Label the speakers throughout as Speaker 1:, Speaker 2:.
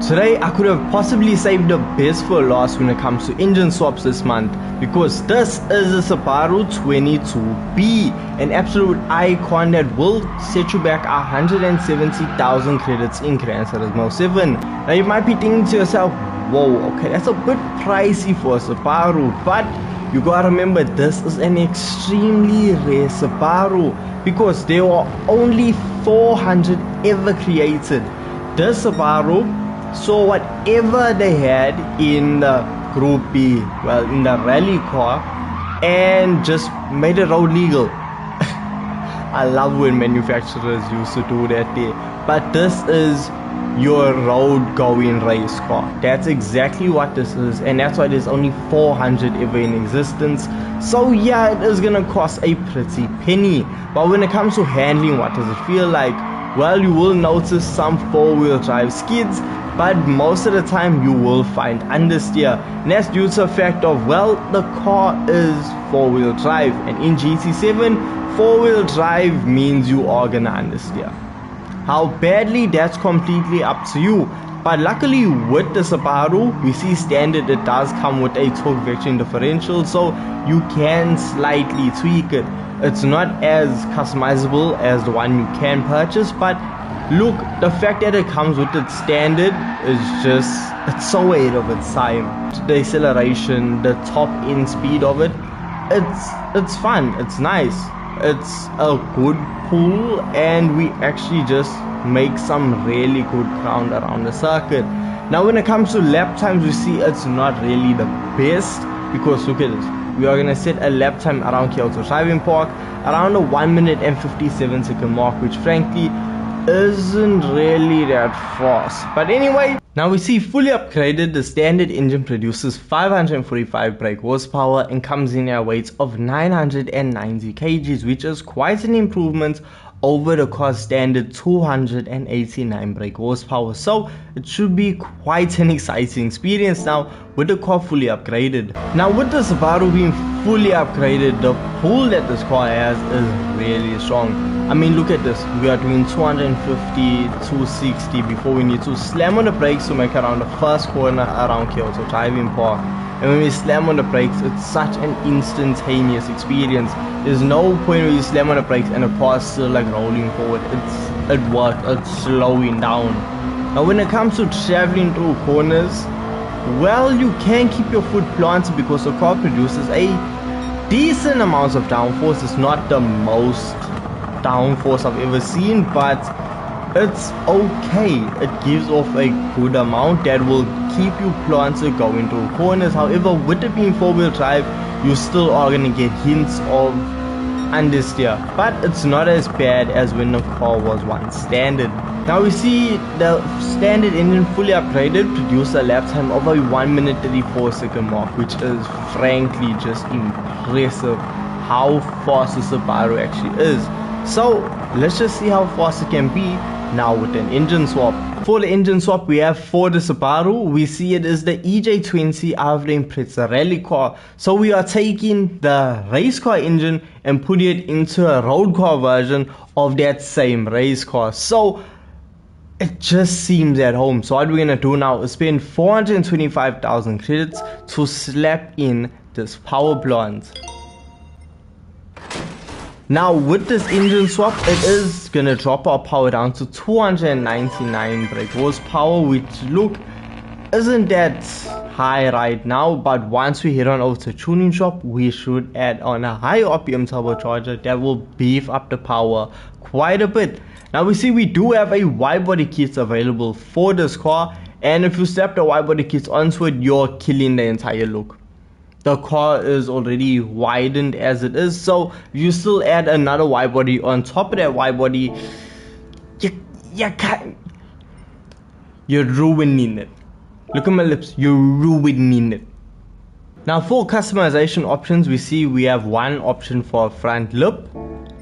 Speaker 1: Today I could have possibly saved the best for last when it comes to engine swaps this month, because this is a Subaru 22B, an absolute icon that will set you back 170,000 credits in Gran Turismo 7. Now you might be thinking to yourself, whoa, okay, that's a bit pricey for a Subaru, but you gotta remember this is an extremely rare Subaru because there were only 400 ever created. This Subaru saw whatever they had in the Group B, well, in the rally car, and just made it road legal. I love when manufacturers used to do that there, but this is your road going race car. That's exactly what this is, and that's why there's only 400 ever in existence. So yeah, it is gonna cost a pretty penny, but when it comes to handling, what does it feel like? Well, you will notice some four-wheel drive skids, but most of the time you will find understeer, and that's due to the fact of, well, the car is four-wheel drive, and in GT7 four-wheel drive means you are gonna understeer. How badly, that's completely up to you, but luckily with the Subaru we see standard it does come with a torque vectoring differential, so you can slightly tweak it. It's not as customizable as the one you can purchase, but look, the fact that it comes with its standard is just, it's so ahead of its time. The acceleration, the top end speed of it, it's fun, it's nice, it's a good pull, and we actually just make some really good ground around the circuit. Now when it comes to lap times, we see it's not really the best, because look at this. We are gonna set a lap time around Kyoto Driving Park around the 1 minute and 57 second mark, which frankly isn't really that fast. But anyway, now we see fully upgraded, the standard engine produces 545 brake horsepower and comes in at a weight of 990 kgs, which is quite an improvement over the car's standard 289 brake horsepower. So it should be quite an exciting experience now with the car fully upgraded. Now with the Subaru being fully upgraded, the pull that this car has is really strong. I mean, look at this, we are doing 250, 260 before we need to slam on the brakes to make around the first corner around Kyoto Driving Park. And when we slam on the brakes, it's such an instantaneous experience. There's no point where you slam on the brakes and the car is still like rolling forward. It works, it's slowing down. Now when it comes to traveling through corners, well, you can keep your foot planted because the car produces a decent amount of downforce. It's not the most downforce I've ever seen, but it's okay. It gives off a good amount that will keep you planted going through corners. However, with it being four-wheel drive, you still are going to get hints of understeer, but it's not as bad as when the car was once standard. Now we see the standard engine fully upgraded produce a lap time of a 1 minute 34 second mark, which is frankly just impressive how fast the Subaru actually is. So let's just see how fast it can be now with an engine swap. For the engine swap we have for the Subaru, we see it is the EJ20 of the Impreza rally car. So we are taking the race car engine and putting it into a road car version of that same race car. So it just seems at home. So what we're gonna do now is spend 425,000 credits to slap in this power plant. Now with this engine swap, it is gonna drop our power down to 299 brake horsepower, which look, isn't that high right now, but once we head on over to tuning shop, we should add on a high RPM turbocharger that will beef up the power quite a bit. Now we see we do have a wide body kit available for this car, and if you slap the wide body kit onto it, you're killing the entire look. The car is already widened as it is, so if you still add another wide body on top of that wide body, you're ruining it. Look at my lips, you're ruining it. Now for customization options, we see we have one option for a front lip,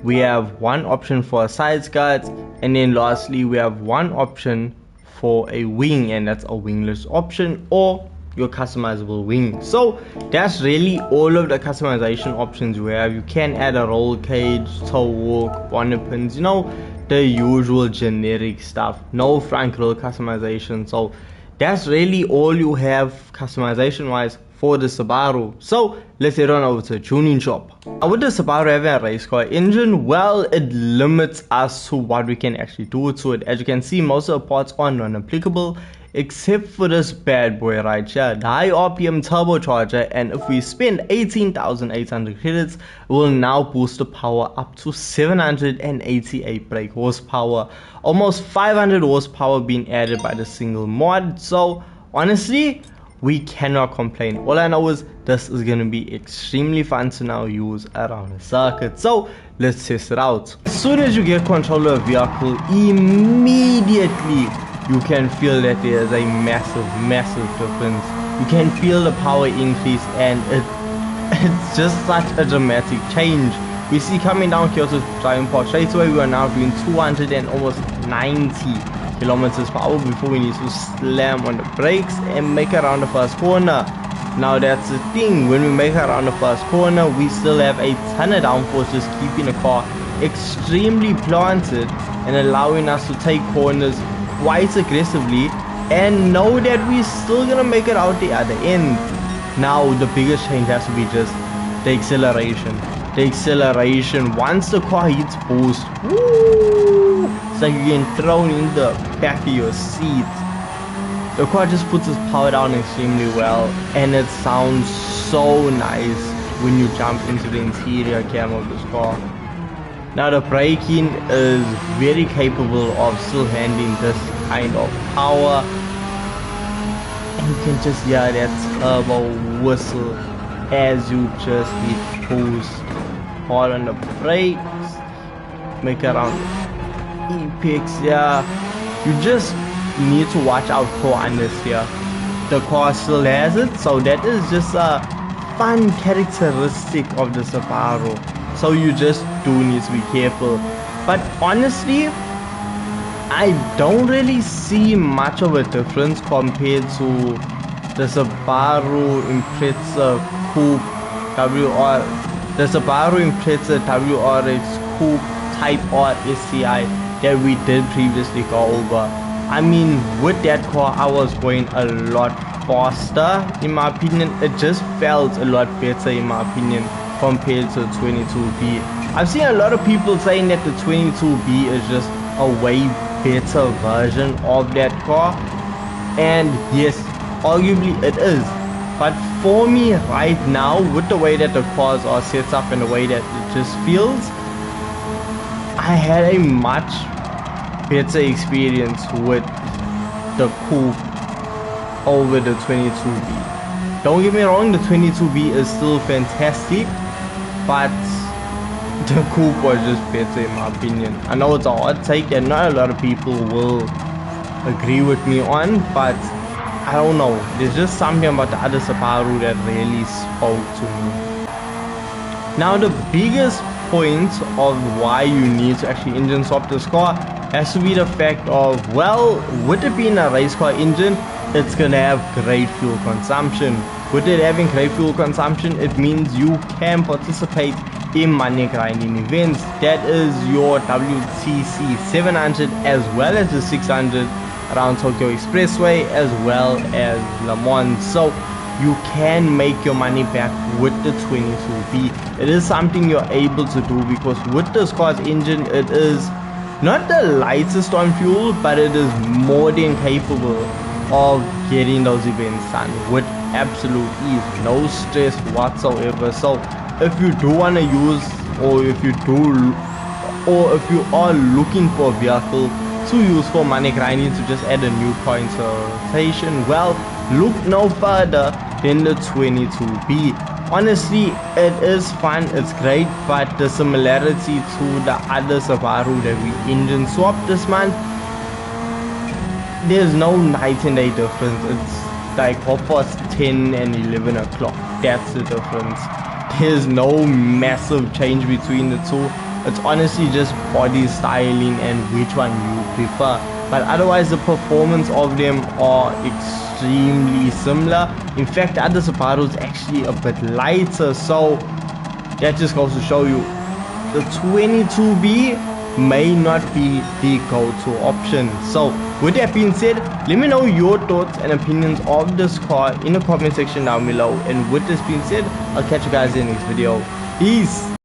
Speaker 1: we have one option for a side skirt, and then lastly we have one option for a wing, and that's a wingless option or your customizable wing. So that's really all of the customization options you have. You can add a roll cage, toe hook, bonnet pins, you know, the usual generic stuff. No front grille customization, so that's really all you have customization wise for the Subaru. So let's head on over to the tuning shop. Now with the Subaru having a race car engine, well, it limits us to what we can actually do to it. As you can see, most of the parts are non-applicable except for this bad boy right here, the high RPM turbocharger, and if we spend 18,800 credits, it will now boost the power up to 788 brake horsepower, almost 500 horsepower being added by the single mod. So honestly, we cannot complain. All I know is this is going to be extremely fun to now use around the circuit. So let's test it out. As soon as you get control of the vehicle, immediately you can feel that there is a massive difference. You can feel the power increase, and it's just such a dramatic change. We see coming down Kyoto's driving park straight away, we are now doing 200 and almost 90 kilometers per hour before we need to slam on the brakes and make it around the first corner. Now that's the thing, when we make it around the first corner, we still have a ton of downforce, just keeping the car extremely planted and allowing us to take corners quite aggressively and know that we're still gonna make it out the other end. Now the biggest change has to be just the acceleration. The acceleration, once the car hits boost, woo, it's like you're getting thrown in the back of your seat. The car just puts its power down extremely well, and it sounds so nice when you jump into the interior cam of this car. Now the braking is very capable of still handling this kind of power, and you can just hear that turbo whistle as you just hit boost. Hard on the brakes, make around apex. Yeah, you just need to watch out for this here. The car still has it, so that is just a fun characteristic of the Subaru. So you just do need to be careful. But honestly, I don't really see much of a difference compared to the Subaru Impreza Coupe the Subaru Impreza WRX Coupe Type R SCI that we did previously go over. I mean, with that car I was going a lot faster in my opinion. It just felt a lot better in my opinion compared to the 22B. I've seen a lot of people saying that the 22B is just a way better version of that car, and yes, arguably it is. But for me right now, with the way that the cars are set up and the way that it just feels, I had a much better experience with the Coupe over the 22B. Don't get me wrong, the 22B is still fantastic, but the Coupe was just better in my opinion. I know it's a hot take and not a lot of people will agree with me on, but I don't know, there's just something about the other Subaru that really spoke to me. Now the biggest point of why you need to actually engine swap this car has to be the fact of, well, with it being a race car engine, it's gonna have great fuel consumption. With it having great fuel consumption, it means you can participate in money grinding events. That is your WTC 700 as well as the 600 around Tokyo Expressway as well as Le Mans. So you can make your money back with the 22B. It is something you're able to do because with this car's engine, it is not the lightest on fuel, but it is more than capable of getting those events done with absolute ease, no stress whatsoever. So if you do want to use, or if you are looking for a vehicle to use for money grinding, to just add a new car into rotation, well, look no further than the 22B. Honestly, it is fun, it's great, but the similarity to the other Subaru that we engine swapped this month, there's no night and day difference. It's like 10 and 11 o'clock. That's the difference. There's no massive change between the two. It's honestly just body styling and which one you prefer. But otherwise, the performance of them are extremely similar. In fact, the other Subaru is actually a bit lighter. So that just goes to show you the 22B may not be the go-to option. So With that being said, let me know your thoughts and opinions of this car in the comment section down below. And with this being said, I'll catch you guys in the next video. Peace.